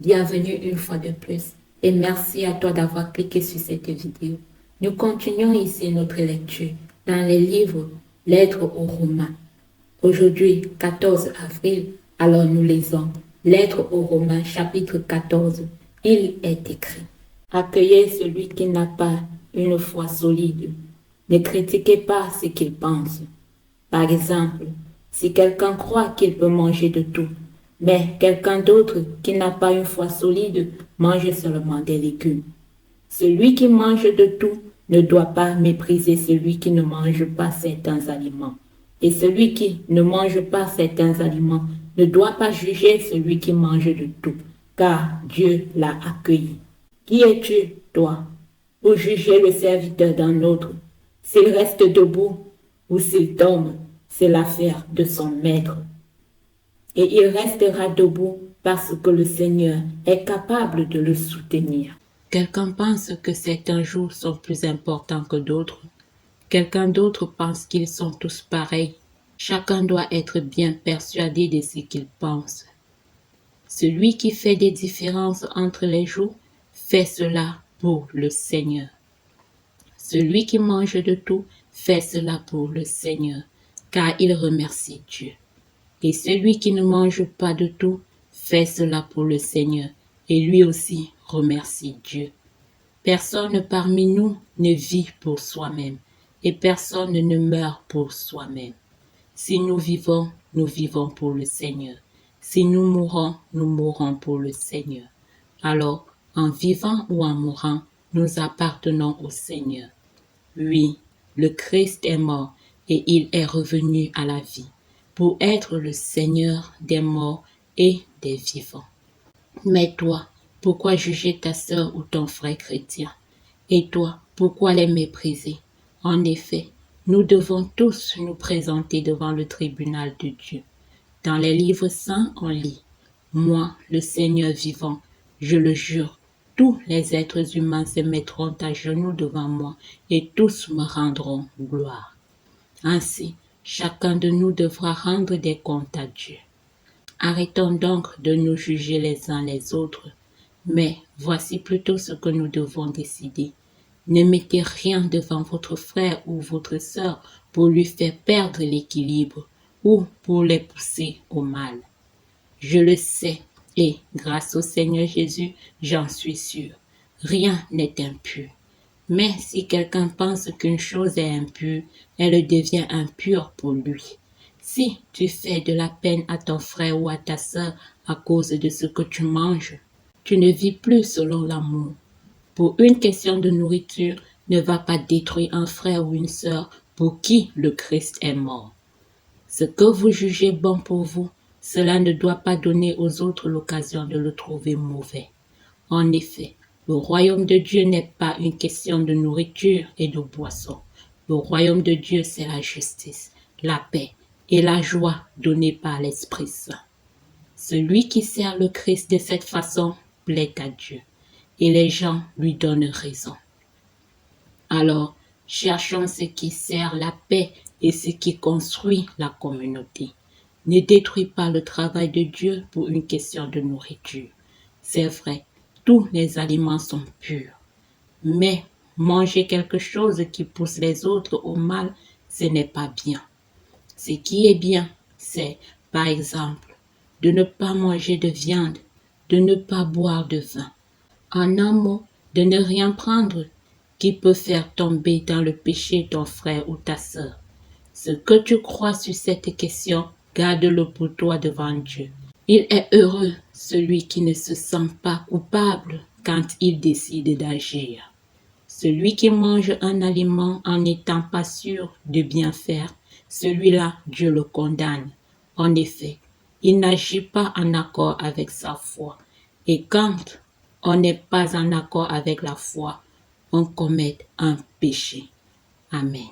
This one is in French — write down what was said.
Bienvenue une fois de plus et merci à toi d'avoir cliqué sur cette vidéo. Nous continuons ici notre lecture dans les livres Lettres aux Romains. Aujourd'hui, 14 avril, alors nous lisons Lettres aux Romains chapitre 14. Il est écrit: Accueillez celui qui n'a pas une foi solide. Ne critiquez pas ce qu'il pense. Par exemple, si quelqu'un croit qu'il peut manger de tout, mais quelqu'un d'autre qui n'a pas une foi solide mange seulement des légumes. Celui qui mange de tout ne doit pas mépriser celui qui ne mange pas certains aliments. Et celui qui ne mange pas certains aliments ne doit pas juger celui qui mange de tout, car Dieu l'a accueilli. Qui es-tu, toi, pour juger le serviteur d'un autre? S'il reste debout ou s'il tombe, c'est l'affaire de son maître. Et il restera debout parce que le Seigneur est capable de le soutenir. Quelqu'un pense que certains jours sont plus importants que d'autres. Quelqu'un d'autre pense qu'ils sont tous pareils. Chacun doit être bien persuadé de ce qu'il pense. Celui qui fait des différences entre les jours fait cela pour le Seigneur. Celui qui mange de tout fait cela pour le Seigneur, car il remercie Dieu. Et celui qui ne mange pas de tout fait cela pour le Seigneur, et lui aussi remercie Dieu. Personne parmi nous ne vit pour soi-même, et personne ne meurt pour soi-même. Si nous vivons pour le Seigneur. Si nous mourrons pour le Seigneur. Alors, en vivant ou en mourant, nous appartenons au Seigneur. Oui, le Christ est mort et il est revenu à la vie pour être le Seigneur des morts et des vivants. Mais toi, pourquoi juger ta sœur ou ton frère chrétien? Et toi, pourquoi les mépriser? En effet, nous devons tous nous présenter devant le tribunal de Dieu. Dans les livres saints, on lit: Moi, le Seigneur vivant, je le jure, tous les êtres humains se mettront à genoux devant moi et tous me rendront gloire. Ainsi, chacun de nous devra rendre des comptes à Dieu. Arrêtons donc de nous juger les uns les autres, mais voici plutôt ce que nous devons décider. Ne mettez rien devant votre frère ou votre sœur pour lui faire perdre l'équilibre ou pour les pousser au mal. Je le sais et, grâce au Seigneur Jésus, j'en suis sûr. Rien n'est impur. Mais si quelqu'un pense qu'une chose est impure, elle devient impure pour lui. Si tu fais de la peine à ton frère ou à ta sœur à cause de ce que tu manges, tu ne vis plus selon l'amour. Pour une question de nourriture, ne va pas détruire un frère ou une sœur pour qui le Christ est mort. Ce que vous jugez bon pour vous, cela ne doit pas donner aux autres l'occasion de le trouver mauvais. En effet, le royaume de Dieu n'est pas une question de nourriture et de boisson. Le royaume de Dieu, c'est la justice, la paix et la joie donnée par l'Esprit Saint. Celui qui sert le Christ de cette façon plaît à Dieu, et les gens lui donnent raison. Alors, cherchons ce qui sert la paix et ce qui construit la communauté. Ne détruis pas le travail de Dieu pour une question de nourriture. C'est vrai, tous les aliments sont purs. Mais manger quelque chose qui pousse les autres au mal, ce n'est pas bien. Ce qui est bien, c'est, par exemple, de ne pas manger de viande, de ne pas boire de vin. En un mot, de ne rien prendre qui peut faire tomber dans le péché ton frère ou ta sœur. Ce que tu crois sur cette question, garde-le pour toi devant Dieu. Il est heureux celui qui ne se sent pas coupable quand il décide d'agir. Celui qui mange un aliment en n'étant pas sûr de bien faire, celui-là, Dieu le condamne. En effet, il n'agit pas en accord avec sa foi. Et quand on n'est pas en accord avec la foi, on commet un péché. Amen.